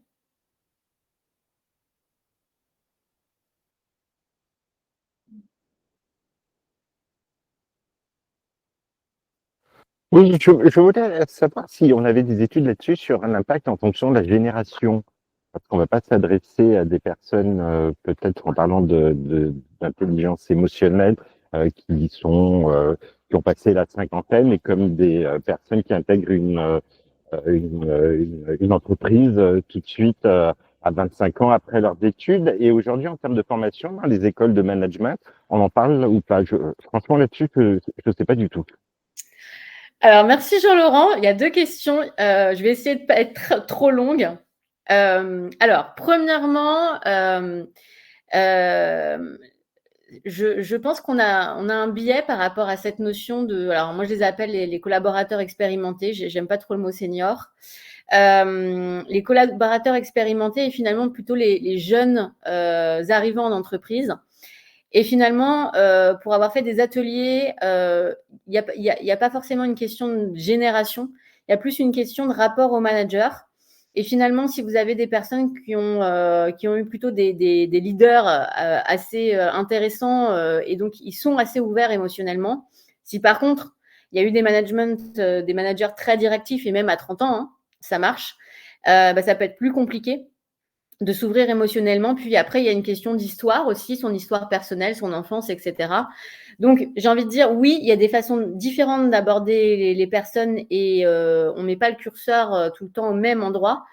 Oui, je voulais savoir si on avait des études là-dessus sur l'impact en fonction de la génération. Parce qu'on ne va pas s'adresser à des personnes, peut-être en parlant d'intelligence émotionnelle, qui ont passé la cinquantaine, et comme des personnes qui intègrent une entreprise tout de suite à 25 ans après leurs études. Et aujourd'hui, en termes de formation, dans les écoles de management, on en parle ou pas? Franchement, là-dessus, je ne sais pas du tout. Alors, merci Jean-Laurent. Il y a 2 questions. Je vais essayer de ne pas être trop longue. Alors, premièrement, je pense qu'on a un biais par rapport à cette notion de… Alors, moi, je les appelle les collaborateurs expérimentés. J'aime pas trop le mot senior. Les collaborateurs expérimentés et finalement plutôt les jeunes arrivants en entreprise. Et finalement, pour avoir fait des ateliers, il n'y a pas forcément une question de génération, il y a plus une question de rapport au manager. Et finalement, si vous avez des personnes qui ont eu plutôt des leaders assez intéressants et donc ils sont assez ouverts émotionnellement, si par contre, il y a eu des managers très directifs et même à 30 ans, ça marche, ça peut être plus compliqué de s'ouvrir émotionnellement. Puis après, il y a une question d'histoire aussi, son histoire personnelle, son enfance, etc. Donc, j'ai envie de dire, oui, il y a des façons différentes d'aborder les personnes et on ne met pas le curseur tout le temps au même endroit.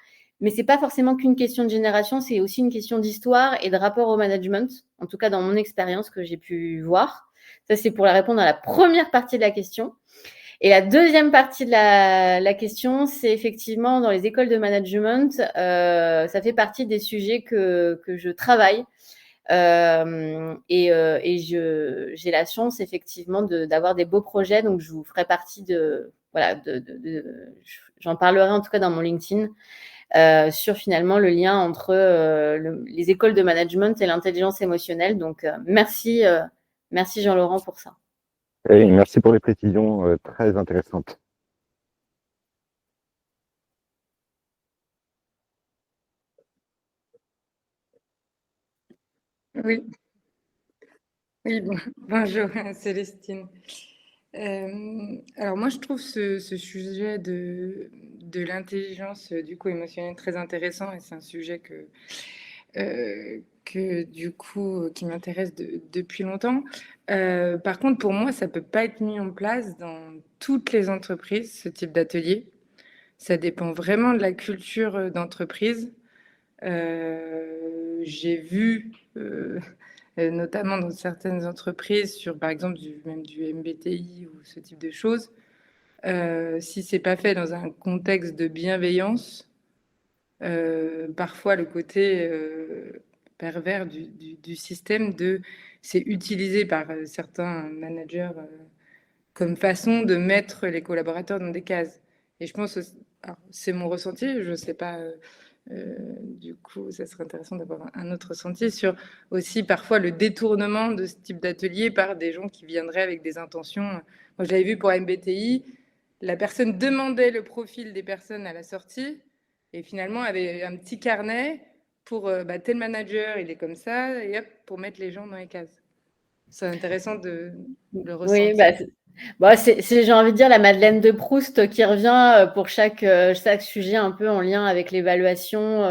Mais ce n'est pas forcément qu'une question de génération, c'est aussi une question d'histoire et de rapport au management, en tout cas dans mon expérience que j'ai pu voir. Ça, c'est pour répondre à la première partie de la question. Et la deuxième partie de la question, c'est effectivement dans les écoles de management, ça fait partie des sujets que je travaille. Et j'ai la chance effectivement d'avoir des beaux projets, donc je vous ferai partie j'en parlerai en tout cas dans mon LinkedIn sur finalement le lien entre les écoles de management et l'intelligence émotionnelle. Donc merci Jean-Laurent pour ça. Et merci pour les précisions très intéressantes. Oui. Oui, bonjour Célestine. Alors moi, je trouve ce sujet de l'intelligence du coup émotionnelle très intéressant et c'est un sujet du coup qui m'intéresse depuis longtemps. Par contre, pour moi, ça peut pas être mis en place dans toutes les entreprises, ce type d'atelier. Ça dépend vraiment de la culture d'entreprise. J'ai vu, notamment dans certaines entreprises, sur par exemple même du MBTI ou ce type de choses, si c'est pas fait dans un contexte de bienveillance, parfois le côté pervers du système c'est utilisé par certains managers comme façon de mettre les collaborateurs dans des cases. Et je pense, c'est mon ressenti, je sais pas. Du coup, ça serait intéressant d'avoir un autre ressenti sur aussi parfois le détournement de ce type d'atelier par des gens qui viendraient avec des intentions. Moi, je l'avais vu pour MBTI, la personne demandait le profil des personnes à la sortie et finalement avait un petit carnet pour tel manager, il est comme ça, et hop, pour mettre les gens dans les cases. C'est intéressant de le ressentir. Oui, c'est, j'ai envie de dire, la Madeleine de Proust qui revient pour chaque sujet un peu en lien avec l'évaluation.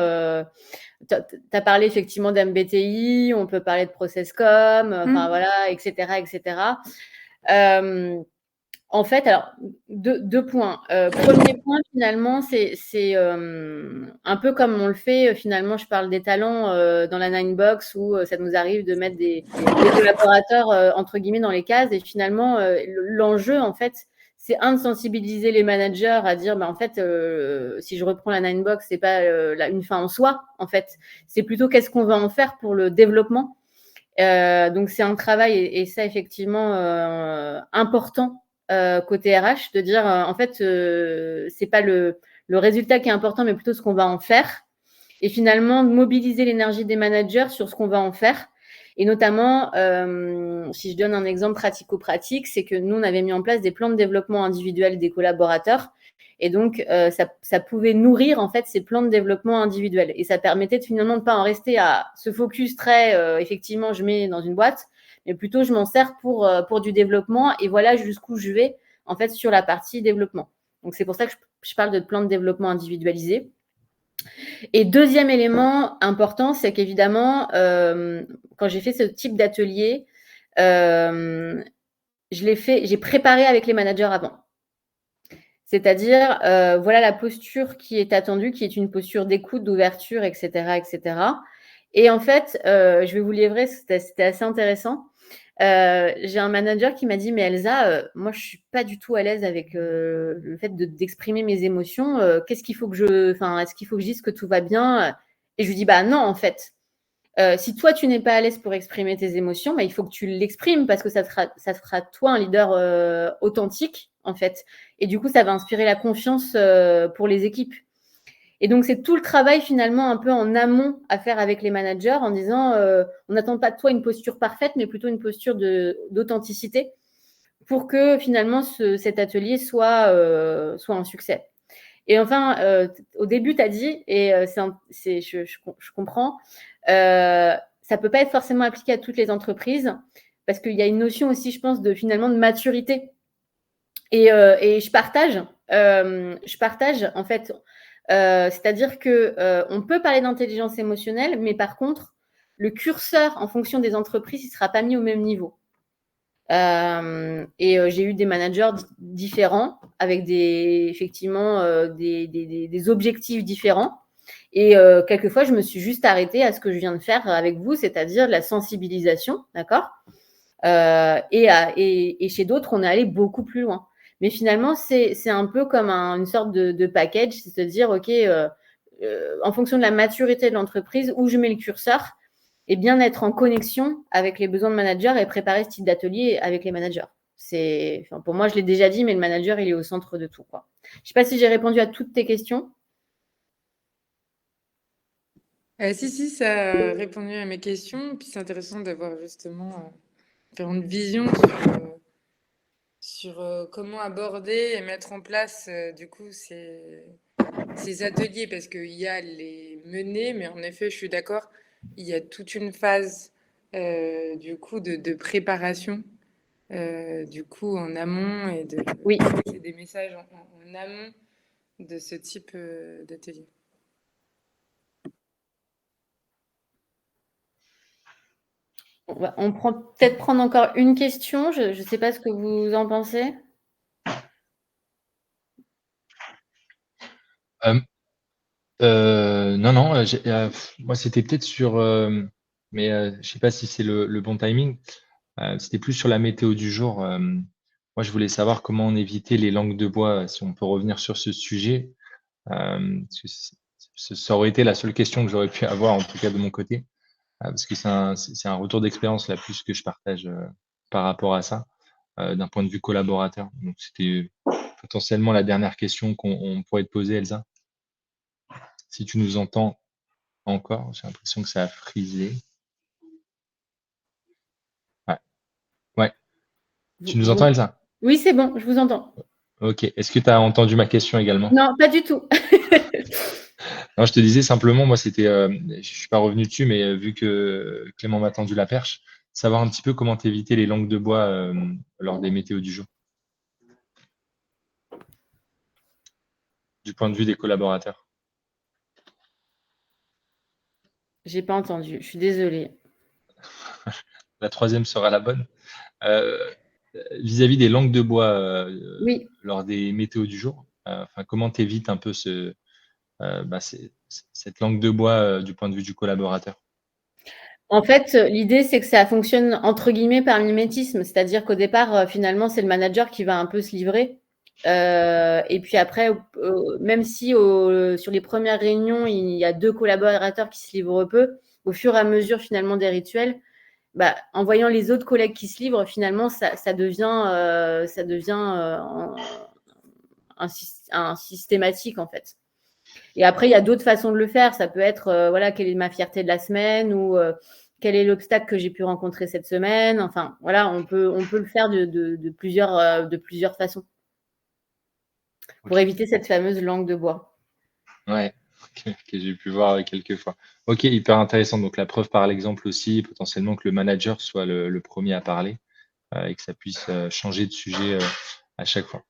Tu as parlé effectivement d'MBTI, on peut parler de ProcessCom, enfin voilà, etc. En fait, alors, deux points. Premier point, finalement, c'est un peu comme on le fait, finalement, je parle des talents dans la Ninebox où ça nous arrive de mettre des collaborateurs, entre guillemets, dans les cases. Et finalement, l'enjeu, en fait, c'est de sensibiliser les managers à dire, en fait, si je reprends la Ninebox, c'est pas une fin en soi, en fait. C'est plutôt qu'est-ce qu'on va en faire pour le développement. Donc, c'est un travail, et ça, effectivement, important côté RH, de dire, en fait, c'est pas le résultat qui est important, mais plutôt ce qu'on va en faire. Et finalement, de mobiliser l'énergie des managers sur ce qu'on va en faire. Et notamment, si je donne un exemple pratico-pratique, c'est que nous, on avait mis en place des plans de développement individuel des collaborateurs. Et donc, ça pouvait nourrir, en fait, ces plans de développement individuels. Et ça permettait de finalement ne pas en rester à ce focus très, effectivement, je mets dans une boîte, mais plutôt je m'en sers pour du développement. Et voilà jusqu'où je vais, en fait, sur la partie développement. Donc, c'est pour ça que je parle de plans de développement individualisés. Et deuxième élément important, c'est qu'évidemment, quand j'ai fait ce type d'atelier, j'ai préparé avec les managers avant. C'est-à-dire, voilà la posture qui est attendue, qui est une posture d'écoute, d'ouverture, etc., etc. Et en fait, je vais vous livrer, c'était assez intéressant. J'ai un manager qui m'a dit, mais Elsa, moi, je suis pas du tout à l'aise avec le fait d'exprimer mes émotions. Qu'est-ce qu'il faut que est-ce qu'il faut que je dise que tout va bien? Et je lui dis, bah non, en fait. Si toi, tu n'es pas à l'aise pour exprimer tes émotions, il faut que tu l'exprimes parce que ça te fera toi un leader authentique, en fait. Et du coup, ça va inspirer la confiance pour les équipes. Et donc, c'est tout le travail finalement un peu en amont à faire avec les managers en disant on n'attend pas de toi une posture parfaite, mais plutôt une posture d'authenticité pour que finalement cet atelier soit un succès. Et enfin, au début, tu as dit, et je comprends, ça ne peut pas être forcément appliqué à toutes les entreprises parce qu'il y a une notion aussi, je pense, finalement de maturité. Et je partage, en fait, c'est-à-dire qu'on peut parler d'intelligence émotionnelle, mais par contre, le curseur, en fonction des entreprises, il ne sera pas mis au même niveau. J'ai eu des managers différents avec effectivement des objectifs différents. Et quelquefois, je me suis juste arrêtée à ce que je viens de faire avec vous, c'est-à-dire la sensibilisation, d'accord et chez d'autres, on est allé beaucoup plus loin. Mais finalement, c'est un peu comme une sorte de package, c'est se dire, OK, en fonction de la maturité de l'entreprise, où je mets le curseur, et bien être en connexion avec les besoins de manager et préparer ce type d'atelier avec les managers. Pour moi, je l'ai déjà dit, mais le manager, il est au centre de tout, quoi. Je ne sais pas si j'ai répondu à toutes tes questions. Si, ça a répondu à mes questions. Puis c'est intéressant d'avoir justement différentes visions sur comment aborder et mettre en place du coup ces ateliers, parce qu'il y a les mener, mais en effet, je suis d'accord, il y a toute une phase du coup de préparation du coup en amont et Oui. des messages en amont de ce type d'atelier. On peut peut-être prendre encore une question. Je ne sais pas ce que vous en pensez. Non, moi c'était peut-être sur, mais je ne sais pas si c'est le bon timing. C'était plus sur la météo du jour. Moi, je voulais savoir comment on évitait les langues de bois, si on peut revenir sur ce sujet. Parce que ça aurait été la seule question que j'aurais pu avoir, en tout cas de mon côté, parce que c'est un retour d'expérience là plus que je partage par rapport à ça, d'un point de vue collaborateur. Donc c'était potentiellement la dernière question qu'on pourrait te poser, Elsa. Si tu nous entends encore, j'ai l'impression que ça a frisé. Ouais. Tu nous entends, Elsa? Oui, c'est bon, je vous entends. Ok. Est-ce que tu as entendu ma question également? Non, pas du tout. Non, je te disais simplement, moi, c'était, je suis pas revenu dessus, mais vu que Clément m'a tendu la perche, savoir un petit peu comment t'éviter les langues de bois lors des météos du jour, du point de vue des collaborateurs. J'ai pas entendu. Je suis désolée. La troisième sera la bonne. vis-à-vis des langues de bois Oui. lors des météos du jour, comment tu évites un peu cette langue de bois du point de vue du collaborateur? En fait, l'idée, c'est que ça fonctionne entre guillemets par mimétisme. C'est-à-dire qu'au départ, finalement, c'est le manager qui va un peu se livrer. Et puis après, même si sur les premières réunions, il y a 2 collaborateurs qui se livrent peu, au fur et à mesure finalement des rituels, en voyant les autres collègues qui se livrent, finalement, ça devient un systématique en fait. Et après, il y a d'autres façons de le faire. Ça peut être, voilà, quelle est ma fierté de la semaine ou quel est l'obstacle que j'ai pu rencontrer cette semaine. Enfin, voilà, on peut le faire de plusieurs façons pour Ok. éviter cette fameuse langue de bois. Ouais, que j'ai pu voir quelques fois. Ok, hyper intéressant. Donc la preuve par l'exemple aussi, potentiellement que le manager soit le premier à parler et que ça puisse changer de sujet à chaque fois.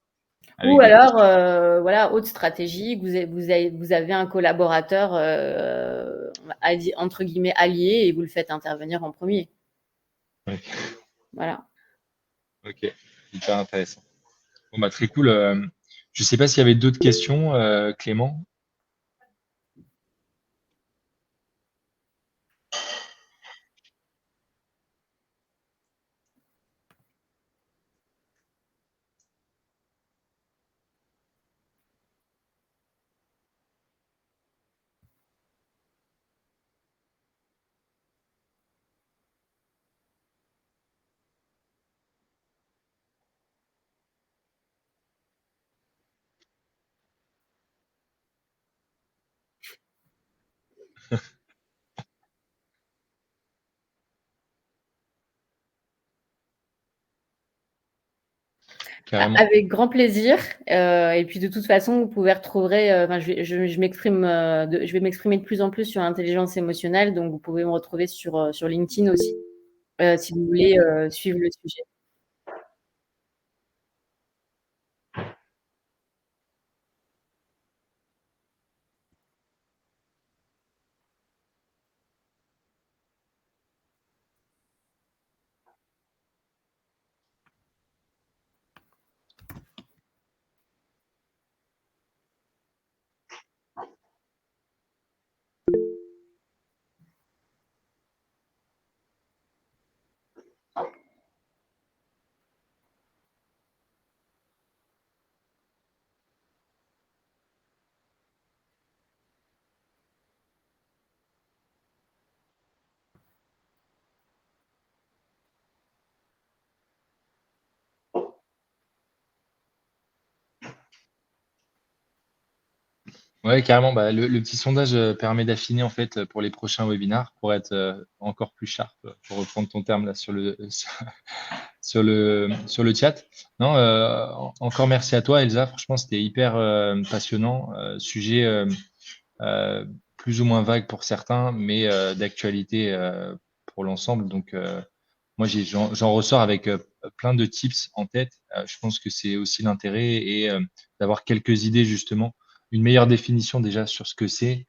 Ou Avec des alors, questions. voilà, autre stratégie, vous avez un collaborateur entre guillemets allié et vous le faites intervenir en premier. Ouais. Voilà. Ok, hyper intéressant. Bon, très cool. Je ne sais pas s'il y avait d'autres questions, Clément. Carrément. Avec grand plaisir. Et puis de toute façon, vous pouvez retrouver. Je vais m'exprimer de plus en plus sur l'intelligence émotionnelle, donc vous pouvez me retrouver sur LinkedIn aussi, si vous voulez suivre le sujet. Ouais, carrément. Le petit sondage permet d'affiner en fait pour les prochains webinars pour être encore plus sharp, pour reprendre ton terme là sur le chat. Non, encore merci à toi, Elsa. Franchement, c'était hyper passionnant. Sujet euh, plus ou moins vague pour certains, mais d'actualité pour l'ensemble. Donc, moi, j'en ressors avec plein de tips en tête. Je pense que c'est aussi l'intérêt et d'avoir quelques idées justement, une meilleure définition déjà sur ce que c'est,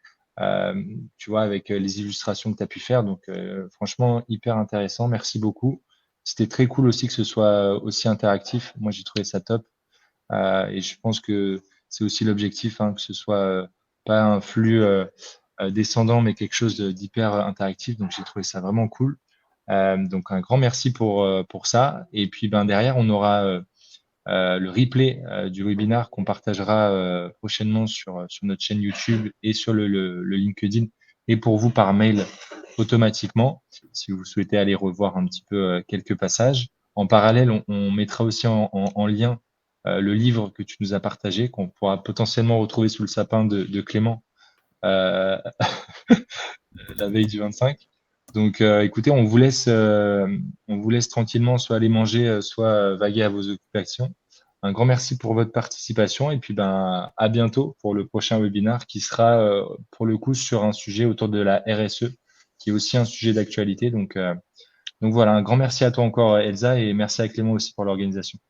tu vois, avec les illustrations que tu as pu faire. Donc, franchement, hyper intéressant. Merci beaucoup. C'était très cool aussi que ce soit aussi interactif. Moi, j'ai trouvé ça top. Et je pense que c'est aussi l'objectif, hein, que ce soit pas un flux descendant, mais quelque chose d'hyper interactif. Donc, j'ai trouvé ça vraiment cool. Donc, un grand merci pour ça. Et puis, derrière, on aura le replay du webinar qu'on partagera prochainement sur notre chaîne YouTube et sur le LinkedIn et pour vous par mail automatiquement si vous souhaitez aller revoir un petit peu quelques passages. En parallèle, on mettra aussi en lien le livre que tu nous as partagé, qu'on pourra potentiellement retrouver sous le sapin de Clément euh, la veille du 25. Donc, écoutez, on vous laisse tranquillement soit aller manger, soit vaguer à vos occupations. Un grand merci pour votre participation et puis à bientôt pour le prochain webinaire qui sera pour le coup sur un sujet autour de la RSE, qui est aussi un sujet d'actualité. Donc voilà, un grand merci à toi encore Elsa et merci à Clément aussi pour l'organisation.